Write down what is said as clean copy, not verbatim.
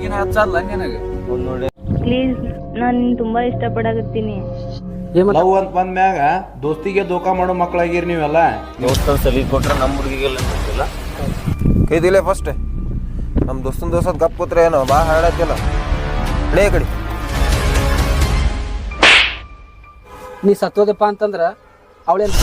ಹುಡುಗಿನ ಹಚ್ಚಲ್ಲ ನಿನಗೆ ನೋಡಿ ಪ್ಲೀಸ್ ನಾನು ತುಂಬಾ ಇಷ್ಟಪಡಾಕತ್ತೀನಿ. ಲವ್ ಅಂತ ಬಂದ ಮ್ಯಾಗ ದೋಸ್ತಿಗೆ ದೋಖಾ ಮಾಡೋ ಮಕ್ಕಳಾಗಿರಿ ನೀವೆಲ್ಲ. ದೋಸ್ತರು ಸಲಿ ಕೊಟ್ರೆ ನಮ್ಮ ಹುಡುಗಿಗೆಲ್ಲ ಗೊತ್ತಿಲ್ಲ. ಕೈದಿಲ್ಲ ಫಸ್ಟ್ ನಮ್ಮ ದೋಸ್ತನ ಗಪ್ ಕೂತ್ರೆ ಏನೋ ಬಾ ಹಾಡತ್ತಿಲ್ಲ ಹಳೆ ಕಡೆ. ನೀ ಸತ್ತೋದಪ್ಪ ಅಂತಂದ್ರ ಅವಳೇನ್